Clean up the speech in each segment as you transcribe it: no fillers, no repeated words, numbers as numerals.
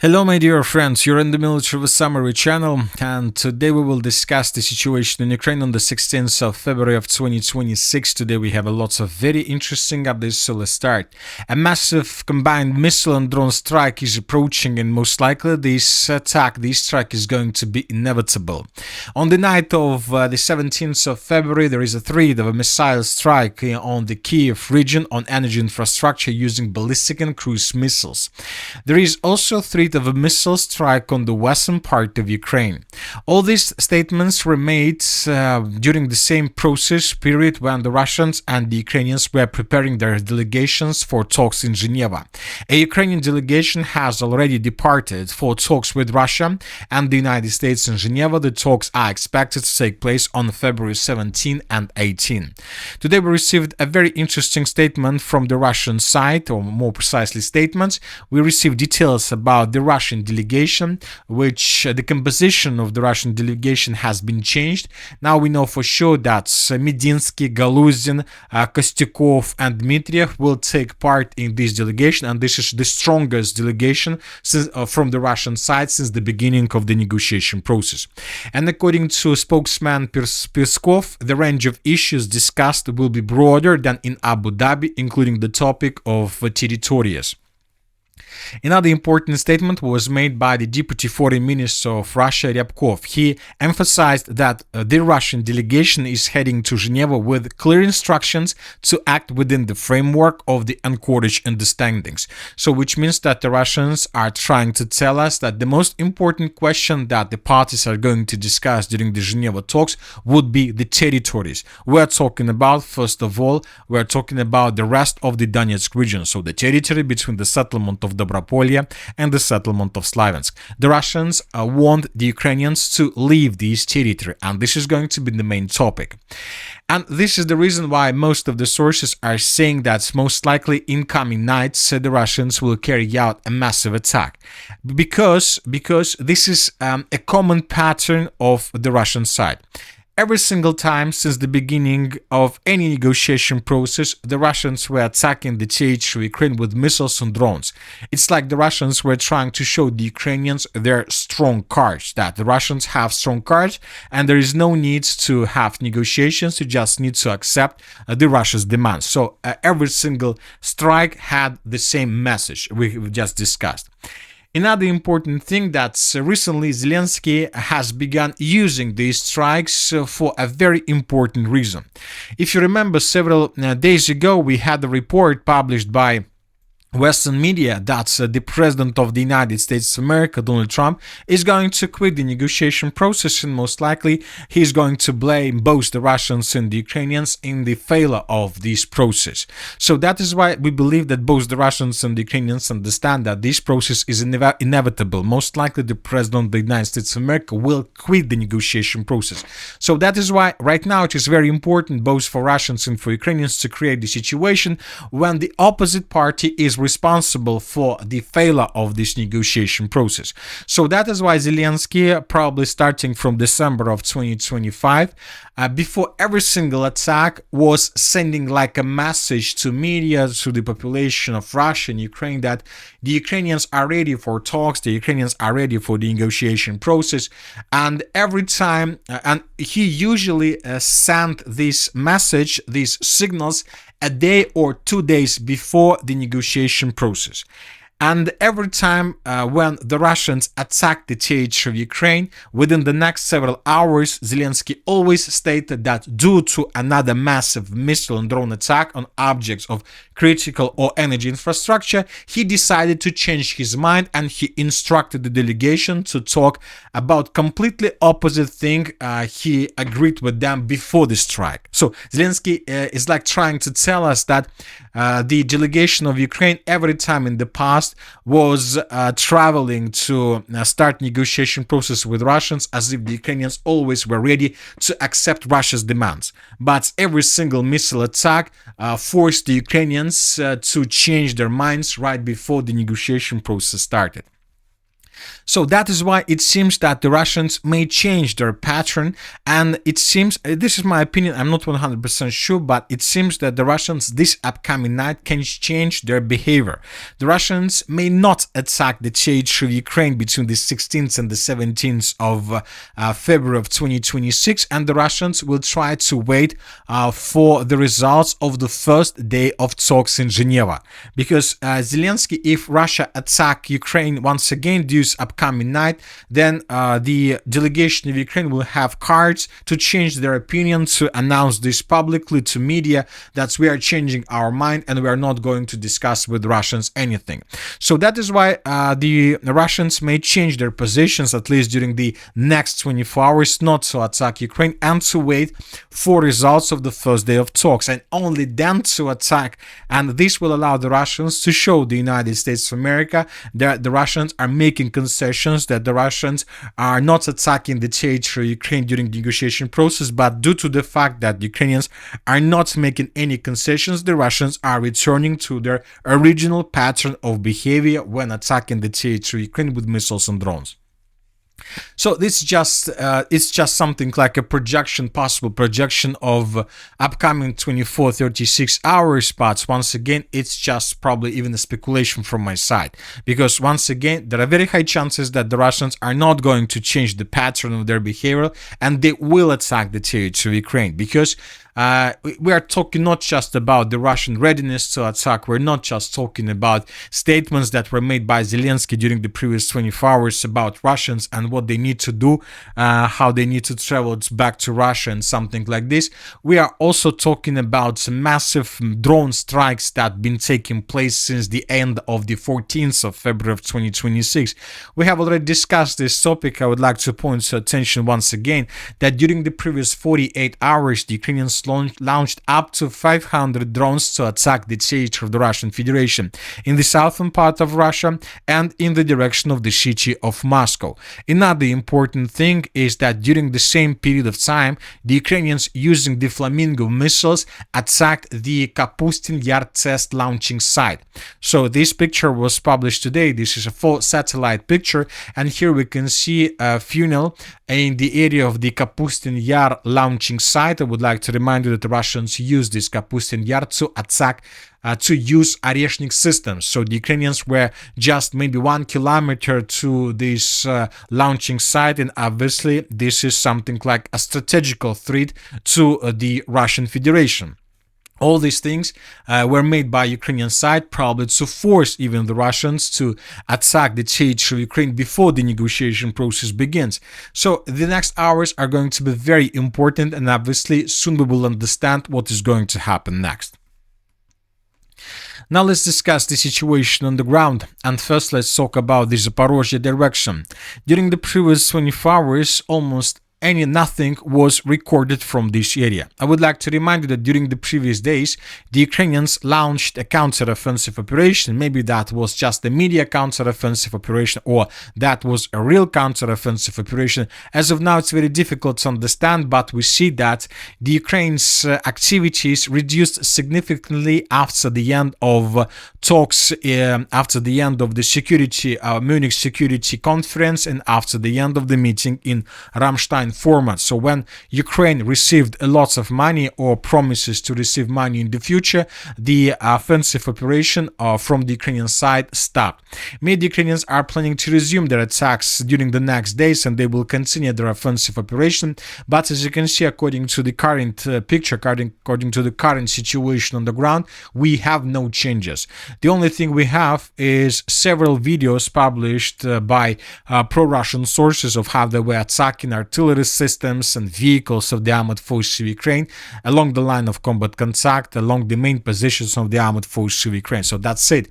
Hello, my dear friends. You're in the Military Summary channel, and today we will discuss the situation in Ukraine on the 16th of February of 2026. Today we have a lots of very interesting updates, so let's start. A massive combined missile and drone strike is approaching, and most likely this strike is going to be inevitable. On the night of the 17th of February, there is a threat of a missile strike on the Kiev region on energy infrastructure using ballistic and cruise missiles. There is also a threat of a missile strike on the western part of Ukraine. All these statements were made during the same process period when the Russians and the Ukrainians were preparing their delegations for talks in Geneva. A Ukrainian delegation has already departed for talks with Russia and the United States in Geneva. The talks are expected to take place on February 17 and 18. Today we received a very interesting statement from the Russian side, or more precisely statements. We received details about the Russian delegation, which the composition of the Russian delegation has been changed. Now we know for sure that Medinsky, Galuzin, Kostyukov and Dmitriev will take part in this delegation, and this is the strongest delegation from the Russian side since the beginning of the negotiation process. And according to spokesman Peskov, the range of issues discussed will be broader than in Abu Dhabi, including the topic of territories. Another important statement was made by the Deputy Foreign Minister of Russia, Ryabkov. He emphasized that the Russian delegation is heading to Geneva with clear instructions to act within the framework of the Anchorage understandings. So, which means that the Russians are trying to tell us that the most important question that the parties are going to discuss during the Geneva talks would be the territories. We're talking about, first of all, we're talking about the rest of the Donetsk region, so the territory between the settlement of Dobropolye and the settlement of Slaviansk. The Russians want the Ukrainians to leave this territory, and this is going to be the main topic. And this is the reason why most of the sources are saying that most likely in coming nights the Russians will carry out a massive attack. Because this is a common pattern of the Russian side. Every single time since the beginning of any negotiation process, the Russians were attacking the territory of Ukraine with missiles and drones. It's like the Russians were trying to show the Ukrainians their strong cards, that the Russians have strong cards and there is no need to have negotiations, you just need to accept the Russia's demands. So every single strike had the same message we've just discussed. Another important thing that recently Zelensky has begun using these strikes for a very important reason. If you remember, several days ago we had a report published by Western media that the President of the United States of America, Donald Trump, is going to quit the negotiation process, and most likely he's going to blame both the Russians and the Ukrainians in the failure of this process. So that is why we believe that both the Russians and the Ukrainians understand that this process is inevitable. Most likely the President of the United States of America will quit the negotiation process. So that is why right now it is very important both for Russians and for Ukrainians to create the situation when the opposite party is responsible for the failure of this negotiation process. So that is why Zelensky, probably starting from December of 2025, before every single attack, was sending like a message to media, to the population of Russia and Ukraine, that the Ukrainians are ready for talks, the Ukrainians are ready for the negotiation process. And every time, and he usually sent this message, these signals, a day or 2 days before the negotiation process. And every time when the Russians attacked the territory of Ukraine, within the next several hours, Zelensky always stated that due to another massive missile and drone attack on objects of critical or energy infrastructure, he decided to change his mind and he instructed the delegation to talk about completely opposite thing he agreed with them before the strike. So Zelensky is like trying to tell us that the delegation of Ukraine every time in the past was traveling to start negotiation process with Russians as if the Ukrainians always were ready to accept Russia's demands. But every single missile attack forced the Ukrainians to change their minds right before the negotiation process started. So that is why it seems that the Russians may change their pattern, and it seems, this is my opinion, I'm not 100% sure, but it seems that the Russians this upcoming night can change their behavior. The Russians may not attack the territory of Ukraine between the 16th and the 17th of February of 2026, and the Russians will try to wait for the results of the first day of talks in Geneva. Because Zelensky, if Russia attack Ukraine once again this upcoming night, then the delegation of Ukraine will have cards to change their opinion, to announce this publicly to media that we are changing our mind and we are not going to discuss with Russians anything. So that is why the Russians may change their positions, at least during the next 24 hours, not to attack Ukraine and to wait for results of the first day of talks, and only then to attack. And this will allow the Russians to show the United States of America that the Russians are making concessions, that the Russians are not attacking the territory of Ukraine during the negotiation process, but due to the fact that the Ukrainians are not making any concessions, the Russians are returning to their original pattern of behavior when attacking the territory of Ukraine with missiles and drones. So this just it's just something like a projection, possible projection of upcoming 24-36 hours, but once again it's just probably even a speculation from my side, because once again there are very high chances that the Russians are not going to change the pattern of their behavior and they will attack the territory of Ukraine, because we are talking not just about the Russian readiness to attack. We're not just talking about statements that were made by Zelensky during the previous 24 hours about Russians and what they need to do, how they need to travel back to Russia and something like this. We are also talking about massive drone strikes that have been taking place since the end of the 14th of February of 2026. We have already discussed this topic. I would like to point to attention once again that during the previous 48 hours, the Ukrainians launched up to 500 drones to attack the territory of the Russian Federation in the southern part of Russia and in the direction of the city of Moscow. Another important thing is that during the same period of time, the Ukrainians, using the Flamingo missiles, attacked the Kapustin Yar test launching site. So this picture was published today. This is a full satellite picture, and here we can see a funnel in the area of the Kapustin Yar launching site. I would like to remind you that the Russians use this Kapustin Yar to attack, to use Oreshnik systems. So the Ukrainians were just maybe 1 kilometer to this launching site, and obviously this is something like a strategical threat to the Russian Federation. All these things were made by Ukrainian side, probably to force even the Russians to attack the territory of Ukraine before the negotiation process begins. So the next hours are going to be very important, and obviously soon we will understand what is going to happen next. Now let's discuss the situation on the ground, and first let's talk about the Zaporozhye direction. During the previous 24 hours, almost nothing was recorded from this area. I would like to remind you that during the previous days, the Ukrainians launched a counter-offensive operation. Maybe that was just a media counter-offensive operation, or that was a real counter-offensive operation. As of now, it's very difficult to understand, but we see that the Ukraine's activities reduced significantly after the end of talks, after the end of the Munich Security Conference, and after the end of the meeting in Ramstein format. So when Ukraine received a lot of money or promises to receive money in the future, the offensive operation from the Ukrainian side stopped. Many Ukrainians are planning to resume their attacks during the next days, and they will continue their offensive operation. But as you can see, according to the current picture, according to the current situation on the ground, we have no changes. The only thing we have is several videos published by pro-Russian sources of how they were attacking artillery systems and vehicles of the armed forces of Ukraine along the line of combat contact, along the main positions of the armed forces of Ukraine. So that's it.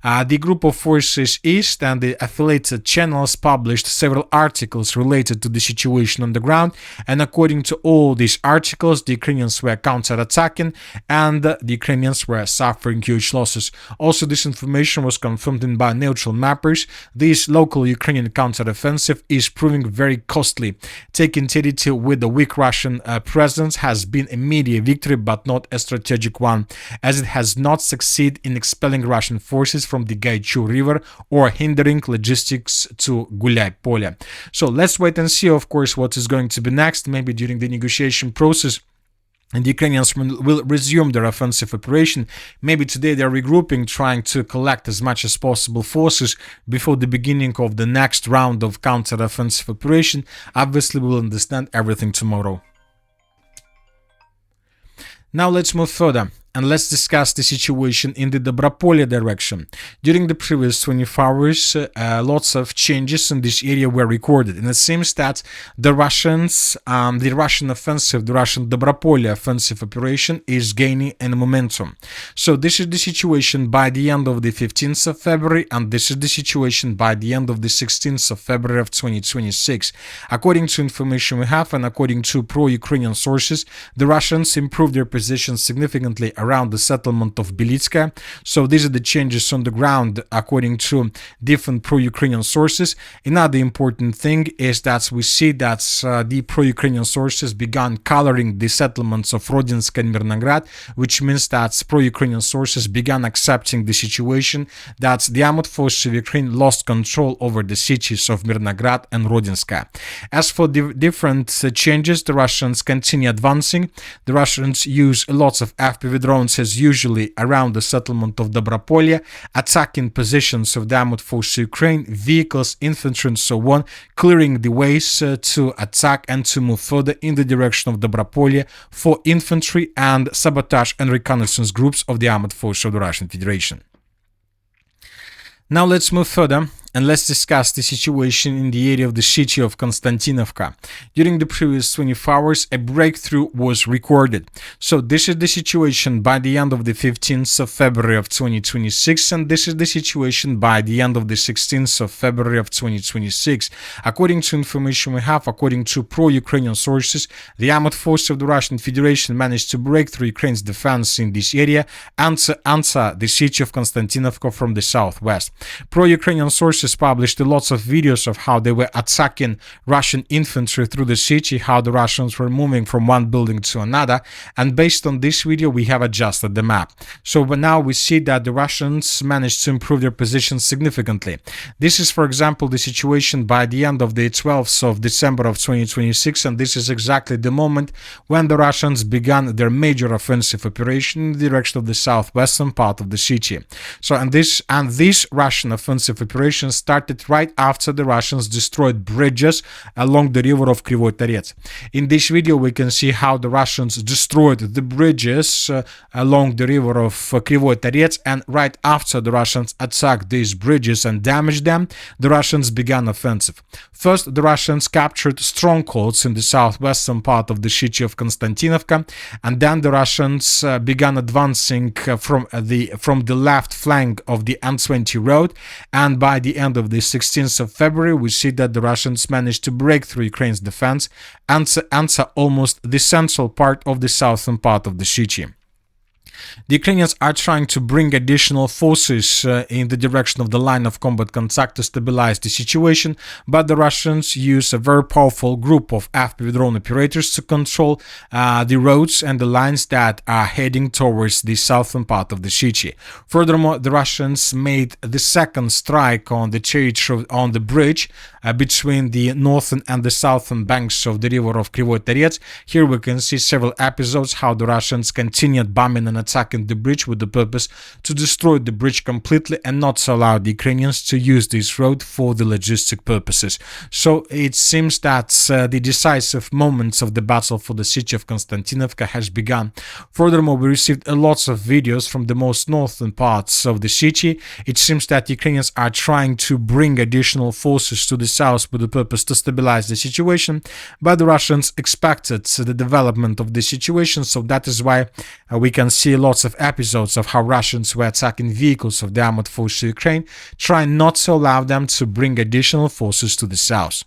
The group of forces East and the affiliated channels published several articles related to the situation on the ground, and according to all these articles, the Ukrainians were counter-attacking and the Ukrainians were suffering huge losses. Also, this information was confirmed by neutral mappers. This local Ukrainian counter-offensive is proving very costly. Take weak entity with the weak Russian presence has been a media victory, but not a strategic one, as it has not succeeded in expelling Russian forces from the Gaichu River or hindering logistics to Gulyai-Polye. So let's wait and see, of course, what is going to be next. Maybe during the negotiation process, and the Ukrainians will resume their offensive operation. Maybe today they're regrouping, trying to collect as much as possible forces before the beginning of the next round of counter-offensive operation. Obviously, we'll understand everything tomorrow. Now let's move further and let's discuss the situation in the Dobropolye direction. During the previous 24 hours, lots of changes in this area were recorded, and it seems that the Russian offensive, the Russian Dobropolye offensive operation is gaining in momentum. So this is the situation by the end of the 15th of February, and this is the situation by the end of the 16th of February of 2026. According to information we have, and according to pro-Ukrainian sources, the Russians improved their position significantly around the settlement of Belitska. So these are the changes on the ground according to different pro-Ukrainian sources. Another important thing is that we see that the pro-Ukrainian sources began coloring the settlements of Rodinsk and Mirnograd, which means that pro-Ukrainian sources began accepting the situation that the armed forces of Ukraine lost control over the cities of Mirnograd and Rodinska. As for the different changes, the Russians continue advancing. The Russians use lots of FPV drones as usually around the settlement of Dobropolye, attacking positions of the armed forces of Ukraine, vehicles, infantry and so on, clearing the ways to attack and to move further in the direction of Dobropolye for infantry and sabotage and reconnaissance groups of the armed forces of the Russian Federation. Now let's move further and let's discuss the situation in the area of the city of Konstantinovka. During the previous 24 hours, a breakthrough was recorded. So this is the situation by the end of the 15th of February of 2026, and this is the situation by the end of the 16th of February of 2026. According to information we have, according to pro-Ukrainian sources, the armed forces of the Russian Federation managed to break through Ukraine's defense in this area and to answer the city of Konstantinovka from the southwest. Pro-Ukrainian sources published lots of videos of how they were attacking Russian infantry through the city, how the Russians were moving from one building to another, and based on this video we have adjusted the map. So now we see that the Russians managed to improve their position significantly. This is, for example, the situation by the end of the 12th of December of 2026, and this is exactly the moment when the Russians began their major offensive operation in the direction of the southwestern part of the city. So and this Russian offensive operation started right after the Russians destroyed bridges along the river of Kryvyi Tarets. In this video we can see how the Russians destroyed the bridges along the river of Kryvyi Tarets, and right after the Russians attacked these bridges and damaged them, the Russians began offensive. First, the Russians captured strongholds in the southwestern part of the city of Konstantinovka, and then the Russians began advancing from the left flank of the N20 road, and by the end of the 16th of February we see that the Russians managed to break through Ukraine's defense and answer almost the central part of the southern part of the city. The Ukrainians are trying to bring additional forces in the direction of the line of combat contact to stabilize the situation, but the Russians use a very powerful group of FPV drone operators to control the roads and the lines that are heading towards the southern part of the city. Furthermore, the Russians made the second strike on the territory on the bridge between the northern and the southern banks of the river of Kryvyi Tarets. Here we can see several episodes how the Russians continued bombing and attacking the bridge with the purpose to destroy the bridge completely and not to allow the Ukrainians to use this road for the logistic purposes. So it seems that the decisive moments of the battle for the city of Konstantinovka has begun. Furthermore, we received lots of videos from the most northern parts of the city. It seems that Ukrainians are trying to bring additional forces to the south with the purpose to stabilize the situation, but the Russians expected the development of the situation, so that is why we can see lots of episodes of how Russians were attacking vehicles of the armed forces of Ukraine, trying not to allow them to bring additional forces to the south.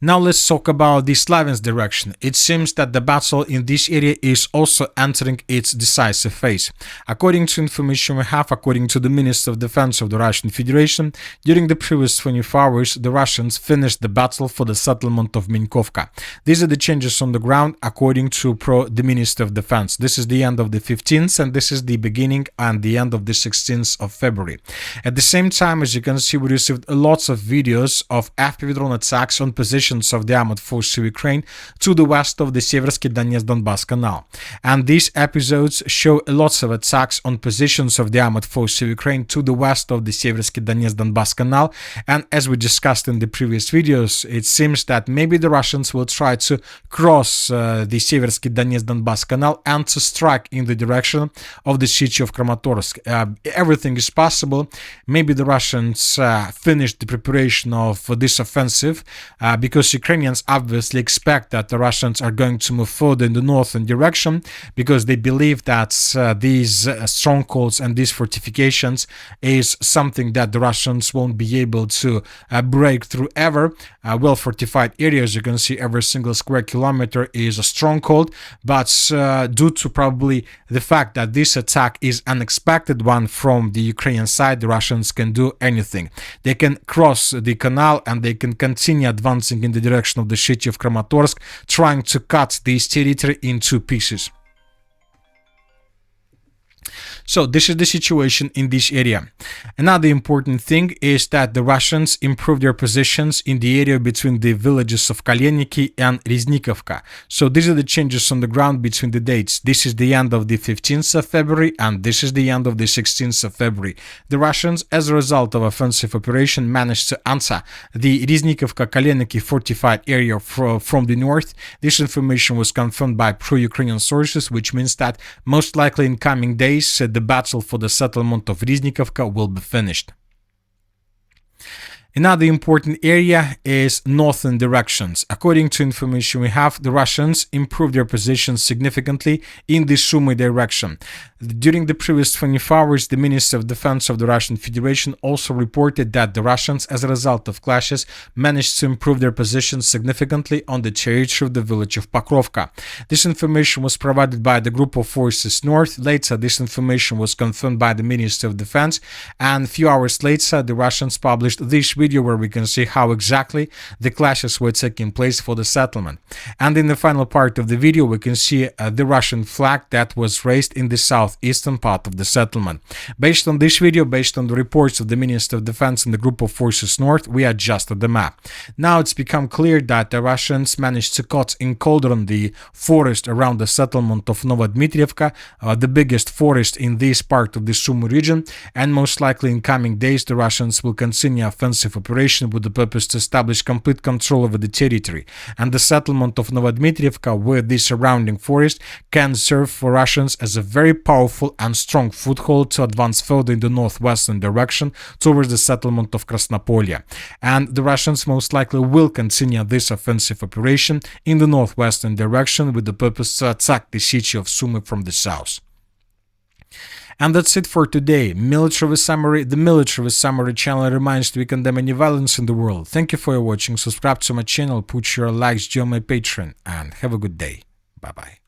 Now let's talk about the Slavians direction. It seems that the battle in this area is also entering its decisive phase. According to information we have, according to the Minister of Defense of the Russian Federation, during the previous 24 hours, the Russians finished the battle for the settlement of Minkovka. These are the changes on the ground according to the Minister of Defense. This is the end of the 15th and this is the beginning and the end of the 16th of February. At the same time, as you can see, we received lots of videos of FPV drone attacks on positions of the armored forces of Ukraine to the west of the Seversky Donetsk-Donbass Canal. And these episodes show lots of attacks on positions of the armored forces of Ukraine to the west of the Seversky Donetsk-Donbass Canal. And as we discussed in the previous videos, it seems that maybe the Russians will try to cross the Seversky Donetsk-Donbass Canal and to strike in the direction of the city of Kramatorsk. Everything is possible. Maybe the Russians finished the preparation of this offensive because Ukrainians obviously expect that the Russians are going to move further in the northern direction because they believe that these strongholds and these fortifications is something that the Russians won't be able to break through ever. Well-fortified areas, you can see every single square kilometer is a stronghold, but due to probably the fact that this attack is unexpected one from the Ukrainian side, the Russians can do anything. They can cross the canal and they can continue advancing in the direction of the city of Kramatorsk, trying to cut this territory into pieces. So this is the situation in this area. Another important thing is that the Russians improved their positions in the area between the villages of Kaleniki and Riznikovka. So these are the changes on the ground between the dates. This is the end of the 15th of February and this is the end of the 16th of February. The Russians, as a result of offensive operation, managed to answer the Riznikovka-Kaleniki fortified area from the north. This information was confirmed by pro-Ukrainian sources, which means that most likely in coming days, the battle for the settlement of Riznikovka will be finished. Another important area is northern directions. According to information we have, the Russians improved their positions significantly in the Sumy direction. During the previous 24 hours, the Minister of Defense of the Russian Federation also reported that the Russians, as a result of clashes, managed to improve their positions significantly on the territory of the village of Pokrovka. This information was provided by the Group of Forces North. Later, this information was confirmed by the Minister of Defense, and a few hours later, the Russians published this video where we can see how exactly the clashes were taking place for the settlement. And in the final part of the video, we can see the Russian flag that was raised in the southeastern part of the settlement. Based on this video, based on the reports of the Minister of Defense and the Group of Forces North, we adjusted the map. Now it's become clear that the Russians managed to cut in cauldron the forest around the settlement of Novodmitrievka, the biggest forest in this part of the Sumy region, and most likely in coming days the Russians will continue offensive operation with the purpose to establish complete control over the territory, and the settlement of Novodmitrievka with the surrounding forest can serve for Russians as a very powerful and strong foothold to advance further in the northwestern direction towards the settlement of Krasnopolye. And the Russians most likely will continue this offensive operation in the northwestern direction with the purpose to attack the city of Sumy from the south. And that's it for today. Military Summary. The Military Summary channel reminds you we condemn any violence in the world. Thank you for watching. Subscribe to my channel, put your likes, join my Patreon, and have a good day. Bye-bye.